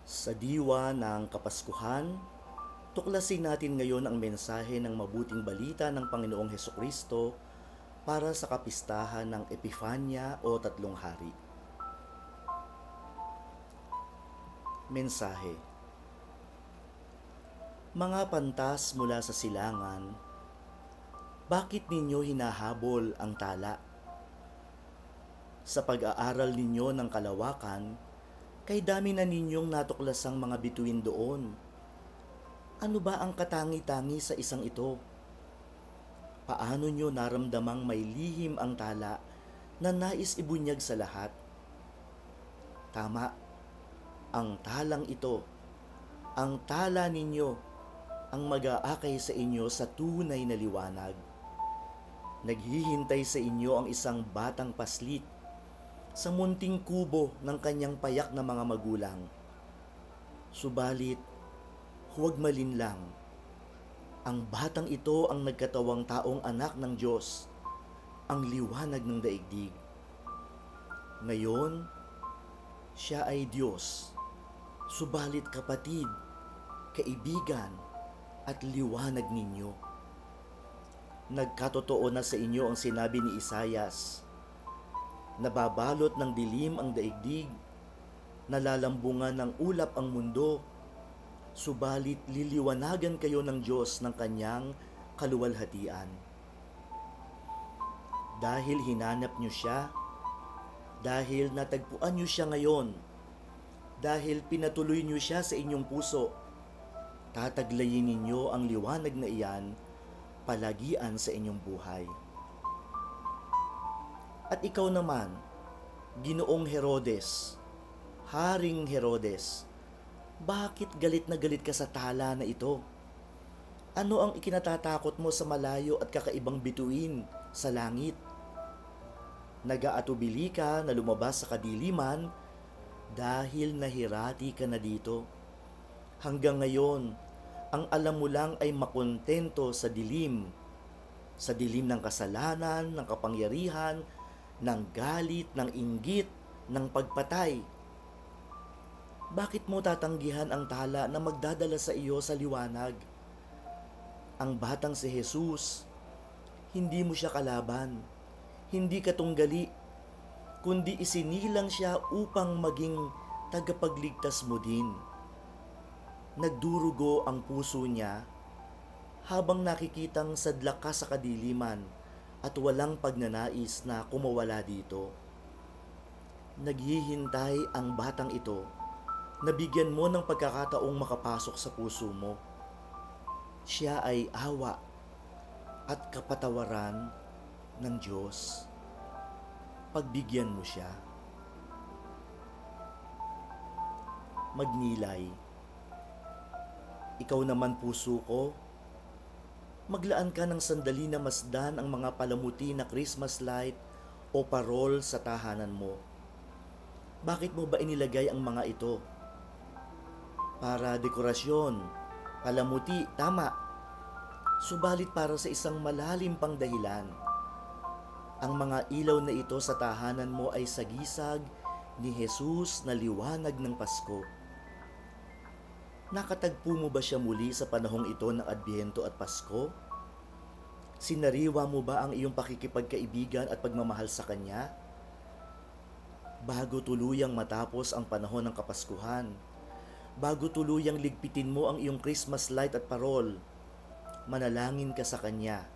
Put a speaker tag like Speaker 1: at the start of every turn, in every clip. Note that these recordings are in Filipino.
Speaker 1: Sa diwa ng Kapaskuhan, tuklasin natin ngayon ang mensahe ng mabuting balita ng Panginoong Hesukristo para sa kapistahan ng Epifanya o Tatlong Hari. Mensahe: Mga pantas mula sa silangan, bakit ninyo hinahabol ang tala? Sa pag-aaral ninyo ng kalawakan, kay dami na ninyong natuklasang mga bituin doon. Ano ba ang katangi-tangi sa isang ito? Paano nyo naramdamang may lihim ang tala na nais ibunyag sa lahat? Tama, ang talang ito, ang tala ninyo, ang mag-aakay sa inyo sa tunay na liwanag. Naghihintay sa inyo ang isang batang paslit sa munting kubo ng kanyang payak na mga magulang. Subalit, huwag malinlang. Ang batang ito ang nagkatawang taong anak ng Diyos, ang liwanag ng daigdig. Ngayon, siya ay Diyos, subalit kapatid, kaibigan, at liwanag ninyo. Nagkatotoo na sa inyo ang sinabi ni Isayas: nababalot ng dilim ang daigdig, nalalambungan ng ulap ang mundo, subalit liliwanagan kayo ng Diyos ng kanyang kaluwalhatian. Dahil hinanap niyo siya, dahil natagpuan niyo siya ngayon, dahil pinatuloy niyo siya sa inyong puso, tataglayin ninyo ang liwanag na iyan palagian sa inyong buhay. At ikaw naman, Ginoong Herodes, Haring Herodes, bakit galit na galit ka sa tala na ito? Ano ang ikinatatakot mo sa malayo at kakaibang bituin sa langit? Nag-aatubili ka na lumabas sa kadiliman dahil nahirati ka na dito. Hanggang ngayon, ang alam mo lang ay makontento sa dilim ng kasalanan, ng kapangyarihan, ng galit, ng inggit, ng pagpatay. Bakit mo tatanggihan ang tala na magdadala sa iyo sa liwanag? Ang batang si Jesus, hindi mo siya kalaban, hindi ka tunggali, kundi isinilang siya upang maging tagapagligtas mo din. Nagdurugo ang puso niya habang nakikitang sadlak ka sa kadiliman at walang pagnanais na kumawala dito. Naghihintay ang batang ito na bigyan mo ng pagkakataong makapasok sa puso mo. Siya ay awa at kapatawaran ng Diyos. Pagbigyan mo siya. Magnilay. Ikaw naman, puso ko, maglaan ka ng sandali na masdan ang mga palamuti na Christmas light o parol sa tahanan mo. Bakit mo ba inilagay ang mga ito? Para dekorasyon, palamuti, tama. Subalit para sa isang malalim pang dahilan. Ang mga ilaw na ito sa tahanan mo ay sagisag ni Jesus na liwanag ng Pasko. Nakatagpo mo ba siya muli sa panahong ito ng Adbyento at Pasko? Sinariwa mo ba ang iyong pakikipagkaibigan at pagmamahal sa Kanya? Bago tuluyang matapos ang panahon ng Kapaskuhan, bago tuluyang ligpitin mo ang iyong Christmas light at parol, manalangin ka sa Kanya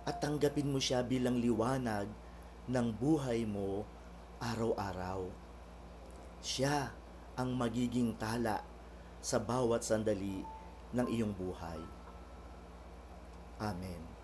Speaker 1: at tanggapin mo siya bilang liwanag ng buhay mo araw-araw. Siya ang magiging tala sa bawat sandali ng iyong buhay. Amen.